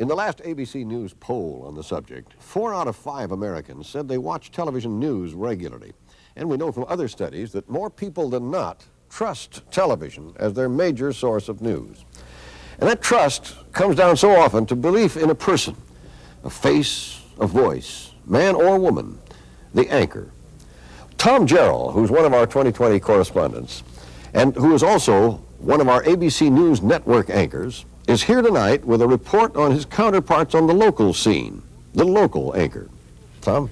In the last ABC News poll on the subject, 4 out of 5 Americans said they watch television news regularly. And we know from other studies that more people than not trust television as their major source of news. And that trust comes down so often to belief in a person, a face, a voice, man or woman, the anchor. Tom Jarrell, who's one of our 2020 correspondents, and who is also one of our ABC News Network anchors, is here tonight with a report on his counterparts on the local scene, the local anchor. Tom?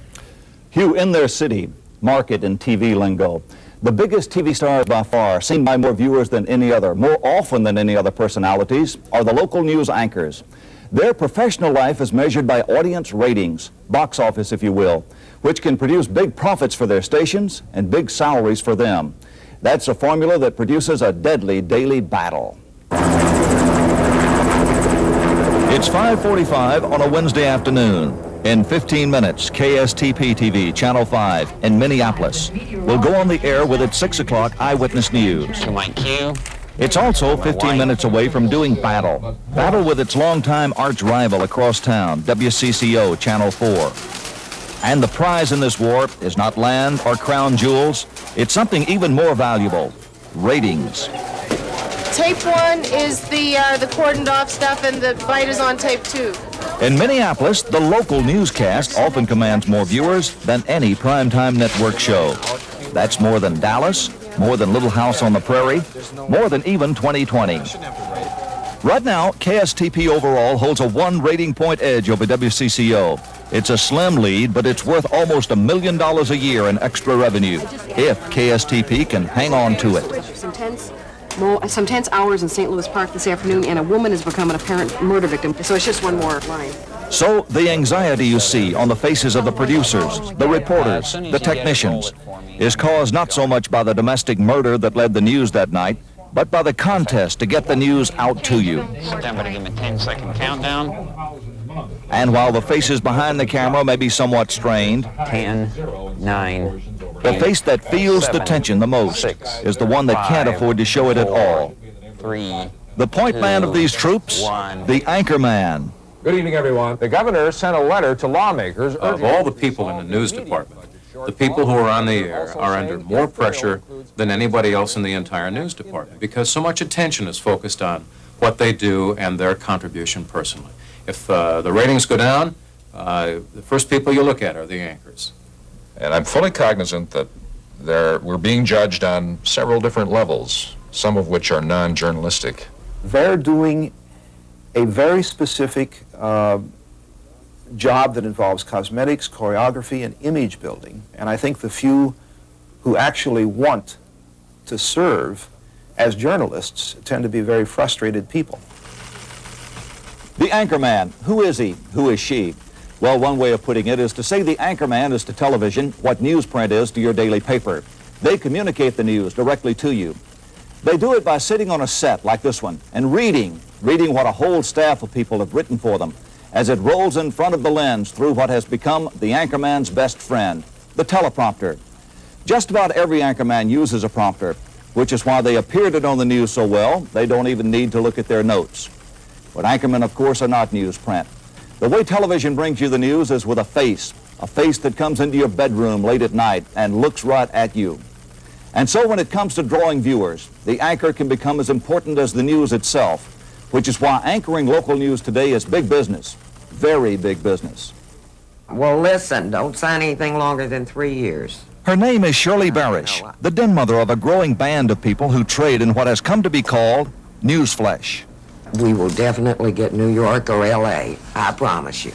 Hugh, in their city, market, and TV lingo, the biggest TV stars by far, seen by more viewers than any other, more often than any other personalities, are the local news anchors. Their professional life is measured by audience ratings, box office, if you will, which can produce big profits for their stations and big salaries for them. That's a formula that produces a deadly daily battle. It's 5:45 on a Wednesday afternoon. In 15 minutes, KSTP-TV, Channel 5 in Minneapolis will go on the air with its 6 o'clock Eyewitness News. To my cue. It's also 15 minutes away from doing battle. Battle with its longtime arch rival across town, WCCO, Channel 4. And the prize in this war is not land or crown jewels. It's something even more valuable, ratings. Tape 1 is the cordoned off stuff, and the bite is on tape 2. In Minneapolis, the local newscast often commands more viewers than any primetime network show. That's more than Dallas, more than Little House on the Prairie, more than even 2020. Right now, KSTP overall holds a 1 rating point edge over WCCO. It's a slim lead, but it's worth almost $1 million a year in extra revenue, if KSTP can hang on to it. Some tense hours in St. Louis Park this afternoon, and a woman has become an apparent murder victim. So it's just one more line. So the anxiety you see on the faces of the producers, the reporters, the technicians, is caused not so much by the domestic murder that led the news that night, but by the contest to get the news out to you. Somebody give me a 10-second countdown. And while the faces behind the camera may be somewhat strained, 10, 9, the face that feels the tension the most is the one that can't afford to show it at all. 3. The point man of these troops, the anchor man. Good evening, everyone. The governor sent a letter to lawmakers of all the people in the news department. The people who are on the air are under more pressure than anybody else in the entire news department because so much attention is focused on what they do and their contribution personally. If the ratings go down, the first people you look at are the anchors. And I'm fully cognizant that we're being judged on several different levels, some of which are non-journalistic. They're doing a very specific job that involves cosmetics, choreography, and image building. And I think the few who actually want to serve as journalists tend to be very frustrated people. The anchorman, who is he? Who is she? Well, one way of putting it is to say the anchorman is to television what newsprint is to your daily paper. They communicate the news directly to you. They do it by sitting on a set like this one and reading what a whole staff of people have written for them as it rolls in front of the lens through what has become the anchorman's best friend, the teleprompter. Just about every anchorman uses a prompter, which is why they appear to know the news so well, they don't even need to look at their notes. But anchormen, of course, are not newsprint. The way television brings you the news is with a face that comes into your bedroom late at night and looks right at you. And so when it comes to drawing viewers, the anchor can become as important as the news itself, which is why anchoring local news today is big business, very big business. Well, listen, don't sign anything longer than 3 years. Her name is Shirley Barish, the den mother of a growing band of people who trade in what has come to be called newsflesh. We will definitely get New York or L.A., I promise you.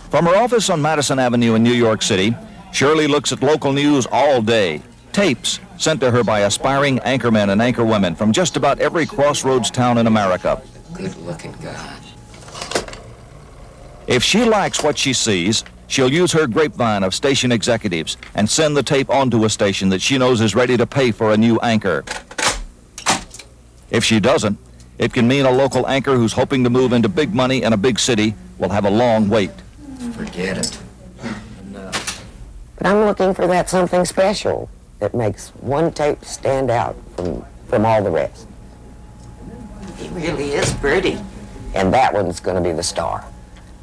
From her office on Madison Avenue in New York City, Shirley looks at local news all day. Tapes sent to her by aspiring anchormen and anchorwomen from just about every crossroads town in America. Good-looking guy. If she likes what she sees, she'll use her grapevine of station executives and send the tape onto a station that she knows is ready to pay for a new anchor. If she doesn't, it can mean a local anchor who's hoping to move into big money in a big city will have a long wait. Forget it. But I'm looking for that something special that makes one tape stand out from all the rest. He really is pretty. And that one's going to be the star.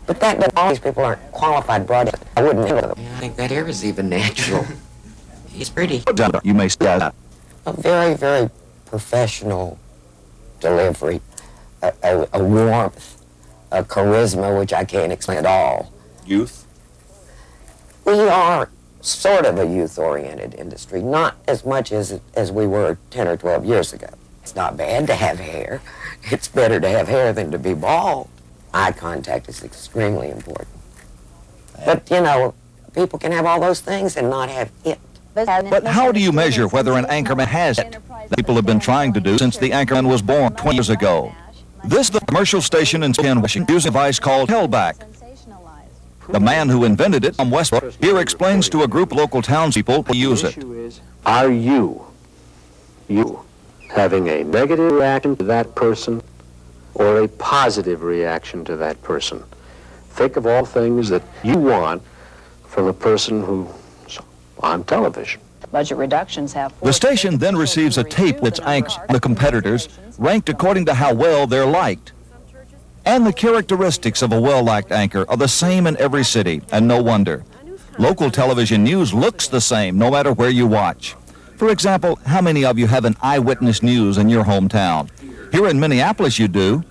But all these people aren't qualified broadcasters. I wouldn't know them. I think that hair is even natural. He's pretty. You may say that. A very, very professional delivery, a warmth, a charisma, which I can't explain at all. Youth? We are sort of a youth-oriented industry, not as much as we were 10 or 12 years ago. It's not bad to have hair. It's better to have hair than to be bald. Eye contact is extremely important. But, you know, people can have all those things and not have it. But how do you measure whether an anchorman has it? People have been trying to do since the anchorman was born 20 years ago. This is the commercial station in Washington using a device called Hellback. The man who invented it from Westbrook here explains to a group of local townspeople to use it. Are you having a negative reaction to that person or a positive reaction to that person? Think of all things that you want from a person who's on television. Budget reductions have... The station then receives a tape with its anchors and the competitors, ranked according to how well they're liked. And the characteristics of a well-liked anchor are the same in every city, and no wonder. Local television news looks the same no matter where you watch. For example, how many of you have an eyewitness news in your hometown? Here in Minneapolis you do.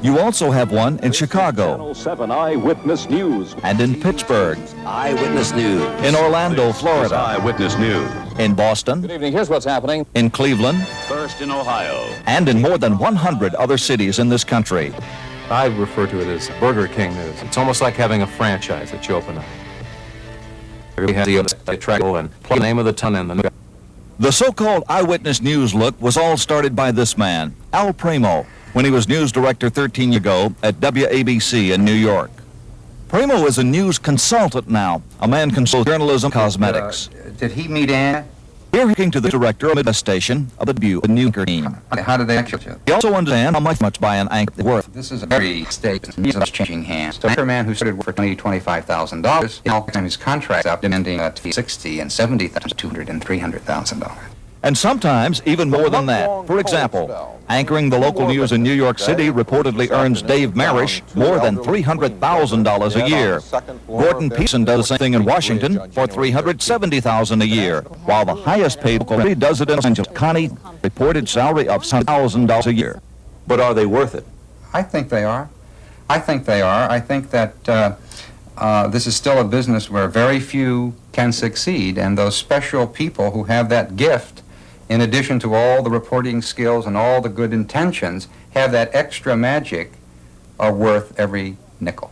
You also have one in Chicago. Channel 7 Eyewitness News. And in Pittsburgh. Eyewitness News. In Orlando, Florida. Eyewitness News. In Boston. Good evening. Here's what's happening. In Cleveland. First in Ohio. And in more than 100 other cities in this country. I refer to it as Burger King news. It's almost like having a franchise that you open up. We have the track and play the name of the ton and the news. The so-called eyewitness news look was all started by this man, Al Primo, when he was news director 13 years ago at WABC in New York. Primo is a news consultant now, a man consulting journalism, cosmetics. Did he meet Anna? Here he came to the director of the station of the Butte, the new team. How did they actually? He also understands how much by an anchor is worth. This is a very state news changing hands. So, anchor man who started work for $25,000, all time his contracts up demanding $60,000 and $70,000, $200,000 and $300,000. And sometimes even more than that. For example, anchoring the local news in New York City reportedly earns Dave Marish more than $300,000 a year. Gordon Pearson does the same thing in Washington for $370,000 a year, while the highest paid local does it in Los Angeles. Connie reported salary of $1,000 a year. But are they worth it? I think they are. I think they are. I think that this is still a business where very few can succeed, and those special people who have that gift, in addition to all the reporting skills and all the good intentions, have that extra magic, are worth every nickel.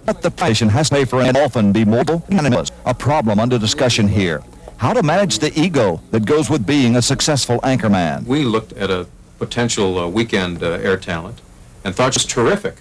But the patient has to pay for and often be mortal animals, a problem under discussion here. How to manage the ego that goes with being a successful anchorman. We looked at a potential weekend air talent and thought it was terrific.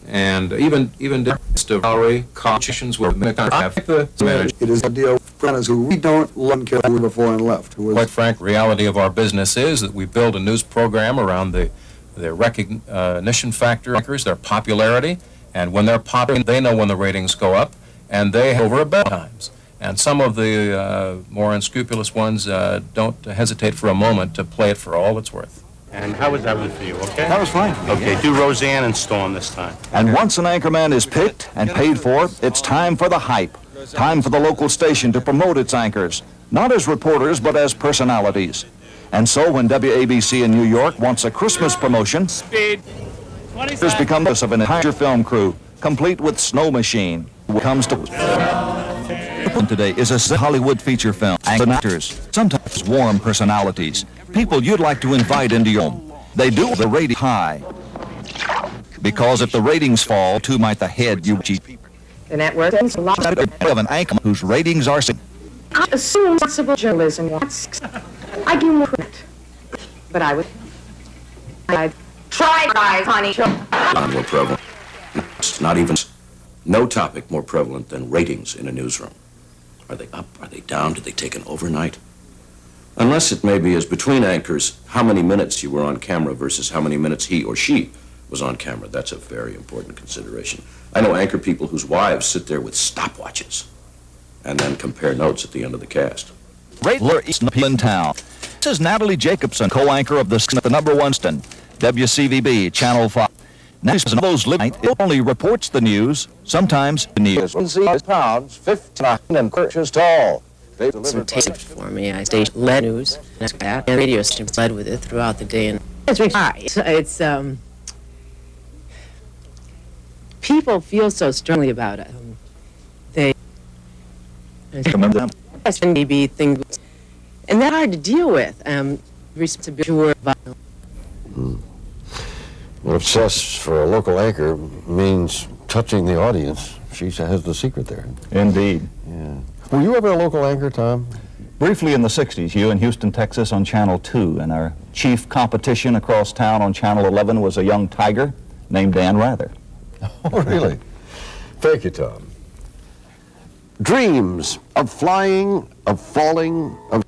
And even did salary competitions were It is a deal for friends who we don't care who before and left. Quite frank, reality of our business is that we build a news program around their recognition factor anchors, their popularity, and when they're popular, they know when the ratings go up, and they have over a bell times. And some of the more unscrupulous ones don't hesitate for a moment to play it for all it's worth. And how was that one for you, okay? That was fine. Okay, do Roseanne and Storm this time. And once an anchorman is picked and paid for, it's time for the hype. Time for the local station to promote its anchors, not as reporters, but as personalities. And so when WABC in New York wants a Christmas promotion, there's become this of an entire film crew, complete with snow machine. What comes to today is a Hollywood feature film. And actors, sometimes warm personalities, people you'd like to invite into your home. They do the rating high. Because if the ratings fall, too might the head you cheat. The network is a lot of an anchor whose ratings are... I assume possible journalism wants. I do more credit. But I would... I'd try, honey. More prevalent. It's not even... No topic more prevalent than ratings in a newsroom. Are they up? Are they down? Did they take an overnight? Unless it maybe is between anchors, how many minutes you were on camera versus how many minutes he or she was on camera. That's a very important consideration. I know anchor people whose wives sit there with stopwatches and then compare notes at the end of the cast. Rattler East in town. This is Natalie Jacobson, co-anchor of the number one station, WCVB, Channel 5. Now, those it only reports the news, sometimes the news. Pounds, 59 and inches tall. Some tape for me. I staged lead news, and radio stations led with it throughout the day. And it's people feel so strongly about it. They remember them. Maybe things, and they're hard to deal with. Responsibility. Well, obsess for a local anchor means touching the audience. She has the secret there. Indeed. Yeah. Were you ever a local anchor, Tom? Briefly in the 60s, you in Houston, Texas on Channel 2, and our chief competition across town on Channel 11 was a young tiger named Dan Rather. Oh, really? Thank you, Tom. Dreams of flying, of falling, of